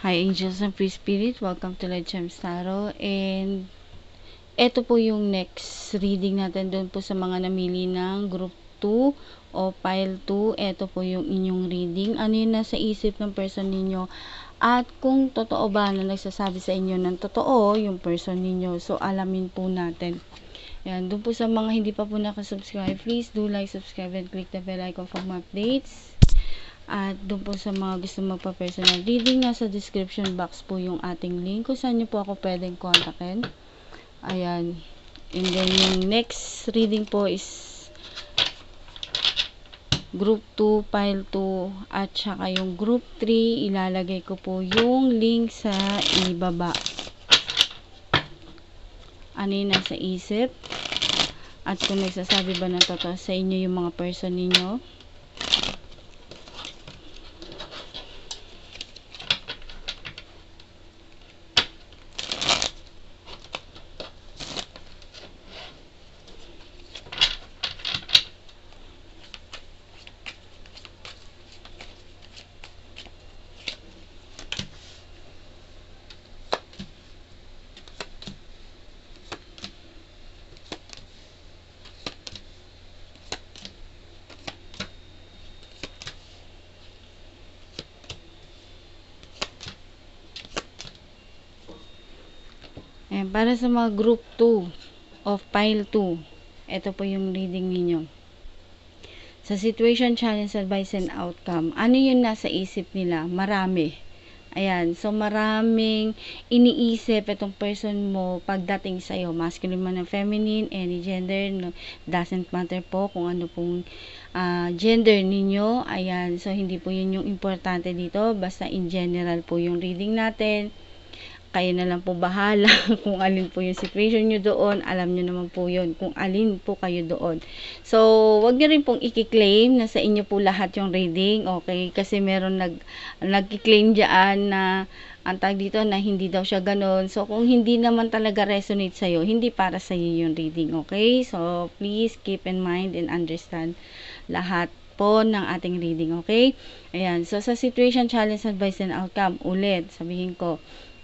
Hi Angels and Free Spirit, welcome to Led Gems Tarot, and eto po yung next reading natin doon po sa mga namili ng Group 2 o Pile 2. Eto po yung inyong reading, ano yung nasa isip ng person ninyo at kung totoo ba na nagsasabi sa inyo ng totoo yung person ninyo. So alamin po natin. Yan, doon po sa mga hindi pa po nakasubscribe, please do like, subscribe, and click the bell icon for more updates. At doon po sa mga gusto magpa-personal reading, nasa description box po yung ating link kung saan nyo po ako pwedeng kontakin. Ayan. And then yung next reading po is Group 2, Pile 2, at saka yung Group 3. Ilalagay ko po yung link sa ibaba. Ano yung nasa isip? At kung nagsasabi ba ng totoo sa inyo yung mga person ninyo? Ayan, para sa mga Group 2 of Pile 2, ito po yung reading ninyo. Sa situation, challenge, advice, and outcome, ano yung nasa isip nila? Marami. Ayan, so maraming iniisip itong person mo pagdating sa'yo. Masculine man o feminine, any gender, no, doesn't matter po kung ano pong gender ninyo. Ayan, so hindi po yun yung importante dito. Basta in general po yung reading natin. Kayo na lang po bahala kung alin po yung situation nyo doon. Alam nyo naman po yun kung alin po kayo doon. So, wag nyo rin pong i-claim na sa inyo po lahat yung reading. Okay? Kasi meron nag-claim dyan na ang tag dito na hindi daw siya ganun. So, kung hindi naman talaga resonate sa'yo, hindi para sa'yo yung reading. Okay? So, please keep in mind and understand lahat po ng ating reading. Okay? Ayan. So, sa situation, challenge, advice, and outcome, ulit, sabihin ko,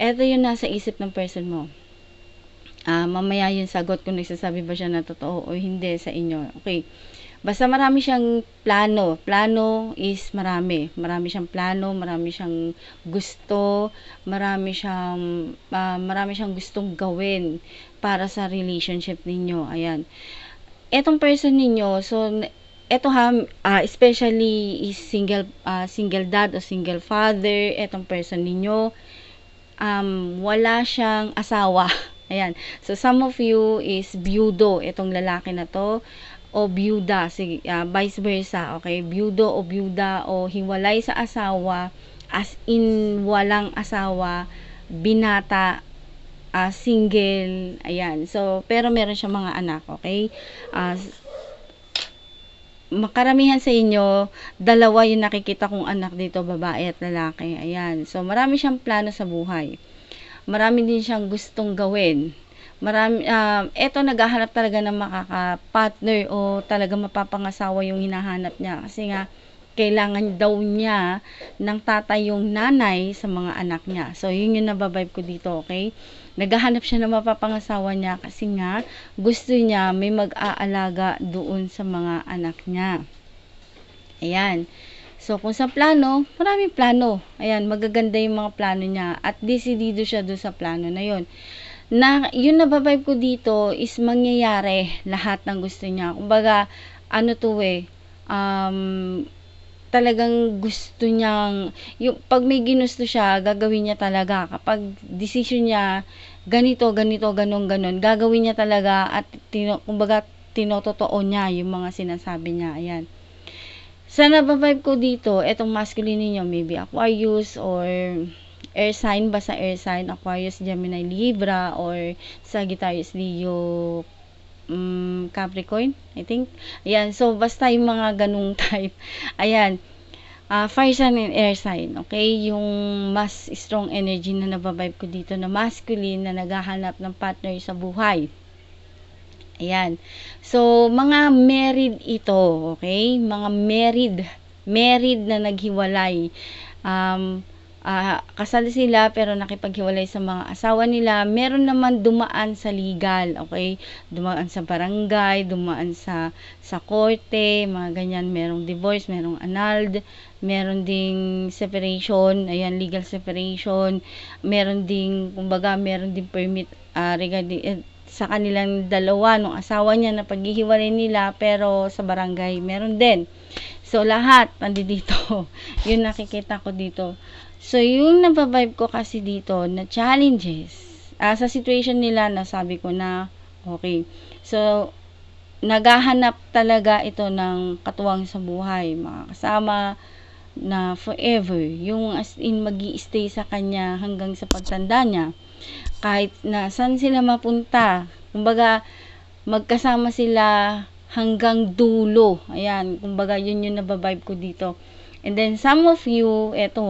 eto yung nasa isip ng person mo. Mamaya yung sagot kung nagsasabi ba siya na totoo o hindi sa inyo. Okay. Basta marami siyang plano. Plano is marami. Marami siyang plano, marami siyang gusto, marami siyang gustong gawin para sa relationship ninyo. Ayan. Etong person ninyo, so eto especially is single dad o single father, etong person ninyo, wala siyang asawa. Ayan. So, some of you is byudo, itong lalaki na to, o byuda, vice versa, okay? Byudo o byuda o hiwalay sa asawa, as in walang asawa, binata, single, ayan. So, pero meron siyang mga anak, okay? Makaramihan sa inyo, dalawa yung nakikita kong anak dito, babae at lalaki. Ayan. So, marami siyang plano sa buhay. Marami din siyang gustong gawin. Eto naghahanap talaga ng makaka-partner o talaga mapapangasawa yung hinahanap niya. Kasi nga, kailangan daw niya ng tatay yung nanay sa mga anak niya. So, yun yung nababibe ko dito, okay? Naghahanap siya ng mapapangasawa niya kasi nga gusto niya may mag-aalaga doon sa mga anak niya. Ayan. So, kung sa plano, maraming plano. Ayan, magaganda yung mga plano niya at desidido siya doon sa plano na yun. Yung nababibe ko dito is mangyayari lahat ng gusto niya. Kumbaga, ano to talagang gusto niyang, pag may ginusto siya, gagawin niya talaga. Kapag decision niya, ganito, ganon, gagawin niya talaga at kumbaga, tinototoo niya yung mga sinasabi niya. Ayan. Sa nababibe ko dito, etong masculine niyo, maybe Aquarius or air sign, basta air sign, Aquarius, Gemini, Libra, or Sagittarius, Leo, Capricorn, I think. Ayan, so basta yung mga ganung type. Ayan, fire sign and air sign, okay? Yung mas strong energy na nababibe ko dito na masculine na naghahanap ng partner sa buhay. Ayan. So, mga married ito, okay? Mga married na naghiwalay. kasal sila pero nakipaghiwalay sa mga asawa nila. Meron naman dumaan sa legal, okay? Dumaan sa barangay, dumaan sa korte, mga ganyan. Merong divorce, merong annulled, meron ding separation, ayan, legal separation. Meron ding, kumbaga, meron ding permit regarding sa kanilang dalawa, nung asawa niya na paghihiwalay nila, pero sa barangay, meron din. So, lahat, nandito. Yun nakikita ko dito. So, yung nababibe ko kasi dito na challenges, sa situation nila, nasabi ko na, okay. So, naghahanap talaga ito ng katuwang sa buhay, mga kasama na forever. Yung as in, magi-stay sa kanya hanggang sa pagtanda niya. Kahit na saan sila mapunta. Kumbaga, magkasama sila hanggang dulo. Ayan, kumbaga, yun yung nababibe ko dito. And then, some of you, eto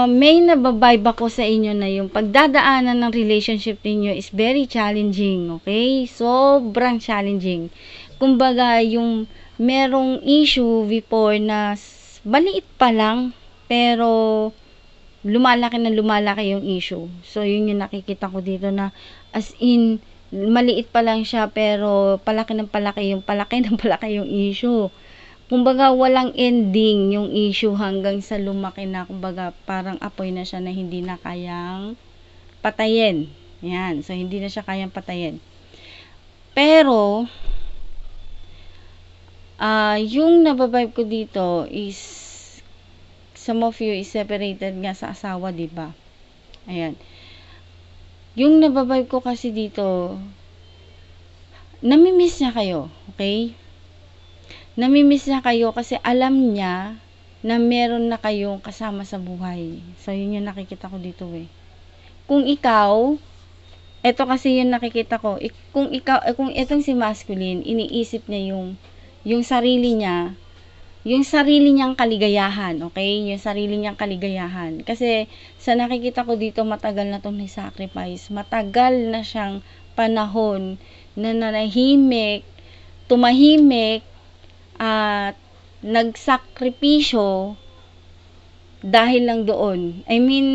may nababibe ako sa inyo na yung pagdadaanan ng relationship ninyo is very challenging, okay? Sobrang challenging. Kumbaga, yung merong issue before na maliit pa lang, pero lumalaki na lumalaki yung issue. So, yun yung nakikita ko dito na as in, maliit pa lang siya, pero palaki ng palaki yung issue. Kumbaga, walang ending yung issue hanggang sa lumaki na, kumbaga, parang apoy na siya na hindi na kayang patayin. Yan. So, hindi na siya kayang patayin. Pero, yung nababibe ko dito is, some of you is separated nga sa asawa, diba? Ayan. Yung nababibe ko kasi dito, namimiss niya kayo, okay? Namimiss niya kayo kasi alam niya na meron na kayong kasama sa buhay. So, yun yung nakikita ko dito Kung ikaw, eto kasi yung nakikita ko, kung itong si masculine, iniisip niya yung sarili niya, yung sarili niyang kaligayahan, okay? Yung sarili niyang kaligayahan. Kasi, sa nakikita ko dito, matagal na itong sacrifice. Matagal na siyang panahon na nanahimik, tumahimik, at nagsakripisyo dahil lang doon. I mean,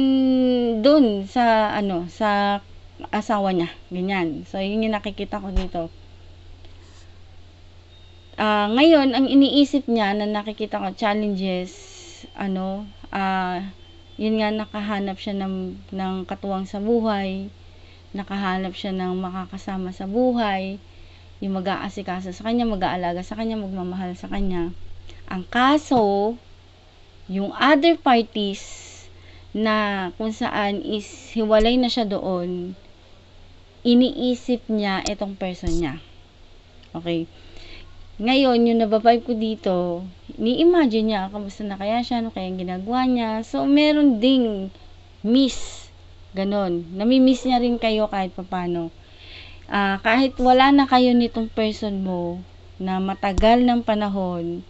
doon sa sa asawa niya, ganyan. So, yun yung nakikita ko dito. Ngayon, ang iniisip niya na nakikita ko challenges, yun nga, nakahanap siya ng katuwang sa buhay, nakahanap siya ng makakasama sa buhay, yung mag-aasikaso sa kanya, mag-aalaga sa kanya, magmamahal sa kanya. Ang kaso, yung other parties na kung saan is hiwalay na siya doon, iniisip niya itong person niya. Okay. Ngayon, yung nababibe ko dito, ni-imagine niya, kamusta na kaya siya, ano kaya ginagawa niya. So, meron ding miss. Ganon. Namimiss niya rin kayo kahit papano. Kahit wala na kayo nitong person mo na matagal ng panahon,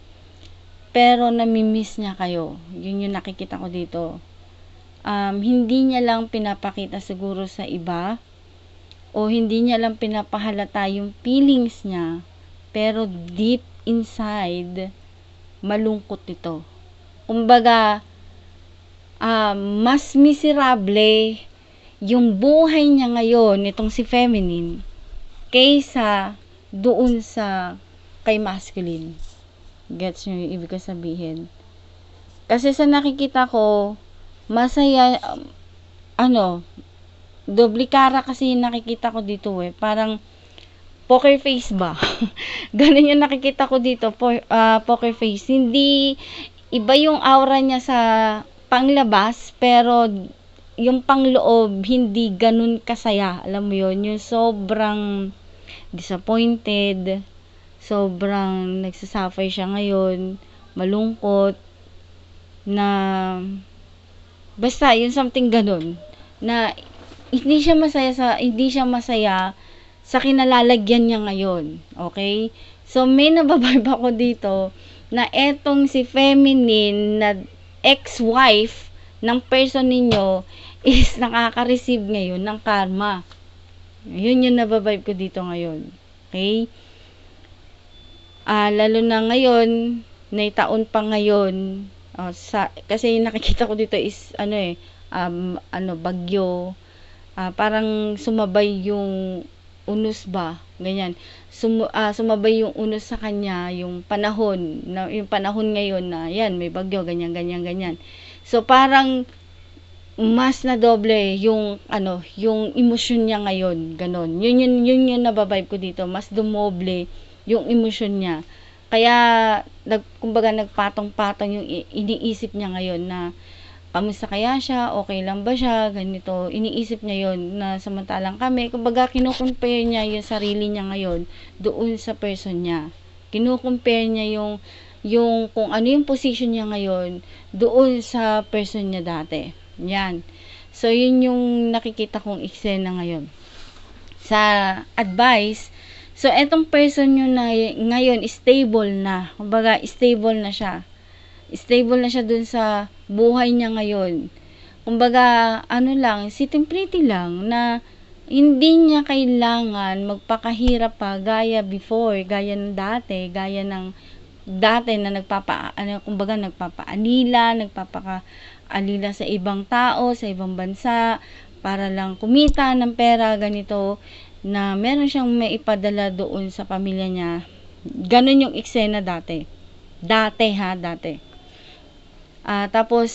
pero namimiss niya kayo. Yun yung nakikita ko dito. Hindi niya lang pinapakita siguro sa iba, o hindi niya lang pinapahalata yung feelings niya, pero deep inside, malungkot ito. Kumbaga, mas miserable yung buhay niya ngayon, itong si feminine, kaysa doon sa kay masculine. Gets nyo yung ibig ko sabihin? Kasi sa nakikita ko, masaya, doble cara kasi yung nakikita ko dito Parang, poker face ba? Ganun yung nakikita ko dito, poker face. Hindi, iba yung aura niya sa panglabas, pero yung pangloob, hindi ganun kasaya. Alam mo yun, yung sobrang disappointed, sobrang nagsasuffer siya ngayon, malungkot, na basta, yung something ganun, na hindi siya masaya sa kinalalagyan niya ngayon. Okay? So, may nababibe ako dito na etong si feminine na ex-wife ng person ninyo is nakaka-receive ngayon ng karma. Yun yung nababibe ko dito ngayon. Okay? Lalo na ngayon, na taon pa ngayon, Kasi nakikita ko dito is, bagyo. Parang sumabay yung unos ba, ganyan. Sumabay yung unos sa kanya, yung panahon ngayon na, yan, may bagyo, ganyan, ganyan, ganyan. So, parang, mas na doble yung yung emosyon niya ngayon, ganon. Yun yung nababibe ko dito, mas dumoble yung emosyon niya. Kaya kumbaga nagpatong-patong yung iniisip niya ngayon na kamusta kaya siya, okay lang ba siya, ganito. Iniisip niya yon na samantalang kami, kumbaga kino-compare niya yung sarili niya ngayon doon sa person niya. Kino-compare niya yung kung ano yung position niya ngayon doon sa person niya dati. Yan. So, yun yung nakikita kong eksena ngayon. Sa advice, so, etong person nyo na ngayon, stable na. Kumbaga, stable na siya. Stable na siya dun sa buhay niya ngayon. Kumbaga, sitting pretty lang na hindi niya kailangan magpakahirap pa gaya before, gaya ng dati, gaya ng dati na nagpapaalila sa ibang tao, sa ibang bansa, para lang kumita ng pera, ganito, na meron siyang maipadala doon sa pamilya niya. Ganon yung eksena dati. Dati. Tapos,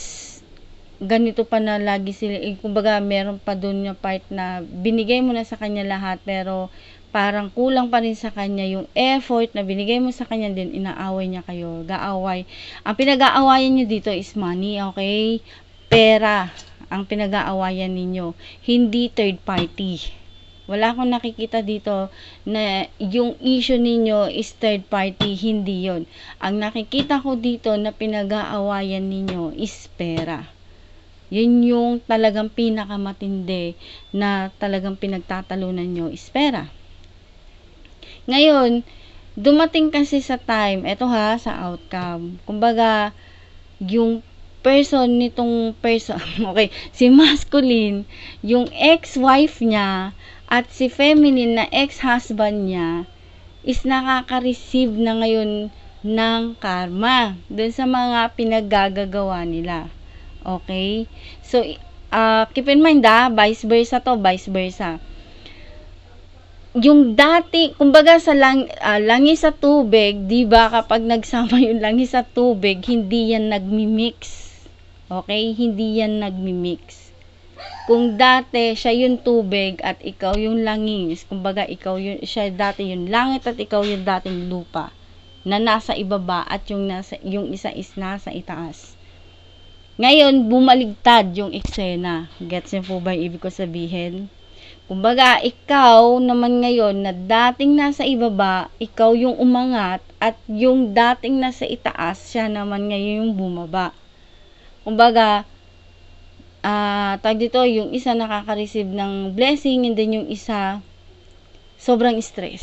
ganito pa na lagi sila, kumbaga meron pa doon yung part na binigay mo na sa kanya lahat, pero parang kulang pa rin sa kanya yung effort na binigay mo sa kanya, din inaaway niya kayo, gaaway. Ang pinag-aawayan niyo dito is money, okay? Pera ang pinag-aawayan ninyo, hindi third party. Wala akong nakikita dito na yung issue ninyo is third party, hindi yon. Ang nakikita ko dito na pinag-aawayan ninyo is pera. Yun yung talagang pinakamatindi na talagang pinagtatalunan nyo is pera. Ngayon, dumating kasi sa time, sa outcome. Kumbaga, yung okay, si masculine, yung ex-wife niya, at si feminine na ex-husband niya, is nakaka-receive na ngayon ng karma dun sa mga pinaggagawa nila. Okay? So, keep in mind vice versa. Yung dati, kumbaga sa langis sa tubig, 'di ba, kapag nagsama yung langis sa tubig, hindi yan nagmi-mix. Okay? Hindi yan nagmi-mix. Kung dati siya yung tubig at ikaw yung langis, kumbaga siya dati yung langit at ikaw yung dating lupa na nasa ibaba at yung isa is nasa itaas. Ngayon, bumaligtad yung eksena. Gets niyo po ba yung ibig ko sabihin? Kumbaga, ikaw naman ngayon na dating nasa ibaba, ikaw yung umangat, at yung dating nasa itaas, siya naman ngayon yung bumaba. Kumbaga, yung isa nakaka-receive ng blessing, and then yung isa, sobrang stress.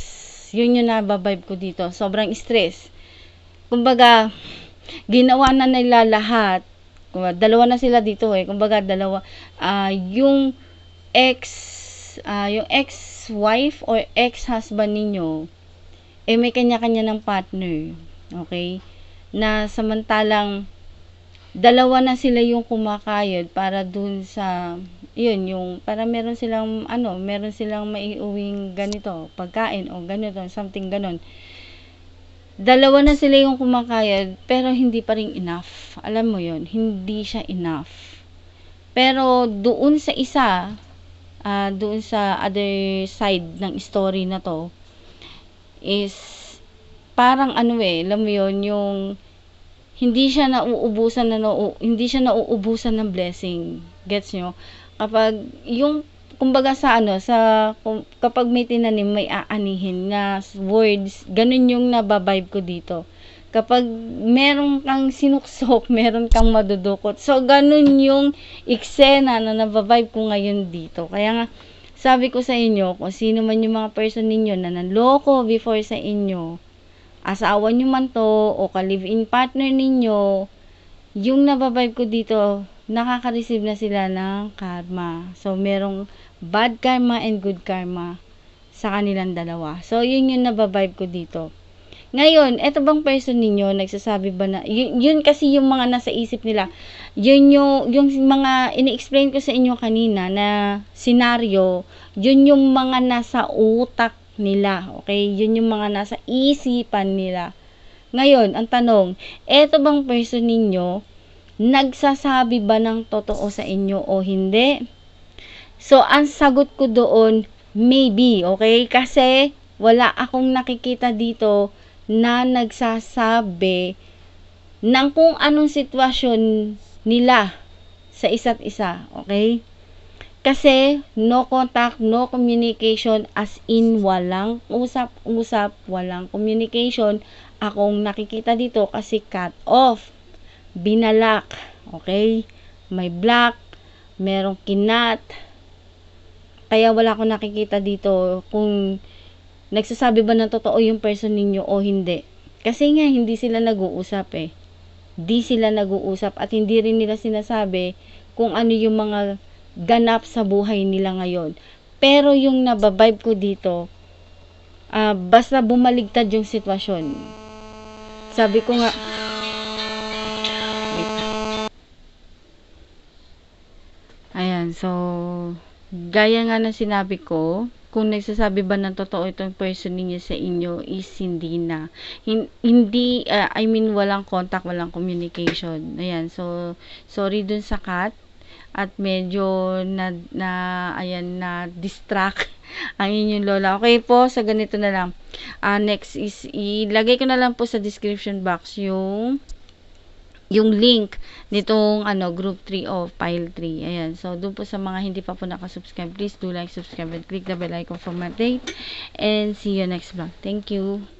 Yun yung nababibe ko dito, sobrang stress. Kumbaga, ginawa na nila lahat. Dalawa na sila dito kumbaga dalawa, yung ex-wife or ex-husband ninyo, may kanya-kanya ng partner, okay, na samantalang dalawa na sila yung kumakayod para dun sa para meron silang maiuwing ganito, pagkain o ganito, something ganon. Dalawa na sila yung kumakayod, pero hindi pa rin enough. Alam mo yon, hindi siya enough. Pero doon sa isa, doon sa other side ng story na to, is parang alam mo yon, yung hindi siya nauubusan ng blessing. Gets nyo? Kapag yung kumbaga kapag may tinanim, may aanihin na words, ganun yung nababibe ko dito. Kapag meron kang sinuksok, meron kang madudukot. So, ganun yung eksena na nababibe ko ngayon dito. Kaya nga, sabi ko sa inyo, kung sino man yung mga person ninyo na nanloko before sa inyo, asawa nyo man to, o ka-live-in partner ninyo, yung nababibe ko dito, nakaka-receive na sila ng karma. So, merong bad karma and good karma sa kanilang dalawa. So, yun yung nababibe ko dito. Ngayon, eto bang person ninyo, nagsasabi ba na, yun kasi yung mga nasa isip nila, yun yung mga ini-explain ko sa inyo kanina na senaryo, yun yung mga nasa utak nila, okay? Yun yung mga nasa isipan nila. Ngayon, ang tanong, eto bang person ninyo, nagsasabi ba ng totoo sa inyo o hindi? So, ang sagot ko doon, maybe, okay? Kasi, wala akong nakikita dito na nagsasabi ng kung anong sitwasyon nila sa isa't isa, okay? Kasi, no contact, no communication, as in, walang usap-usap, walang communication. Akong nakikita dito kasi cut off, binalak, okay? May black, merong kinat, kaya wala akong nakikita dito kung nagsasabi ba ng totoo yung person ninyo o hindi. Kasi nga, hindi sila nag-uusap eh. Di sila nag-uusap at hindi rin nila sinasabi kung ano yung mga ganap sa buhay nila ngayon. Pero yung nababibe ko dito, basta bumaligtad yung sitwasyon. Sabi ko nga, wait. Ayan, so, gaya nga ng sinabi ko, kung nagsasabi ba ng totoo itong person ninyo sa inyo is hindi na. Hindi, I mean, walang contact, walang communication. Ayan, so, sorry dun sa cut. At medyo ayan, na distract ang inyong lola. Okay po, sa ganito na lang. Next is, ilagay ko na lang po sa description box yung link nitong group 3 of file 3. Ayan. So, doon po sa mga hindi pa po nakasubscribe, please do like, subscribe, and click the bell icon for my update. And see you next vlog. Thank you.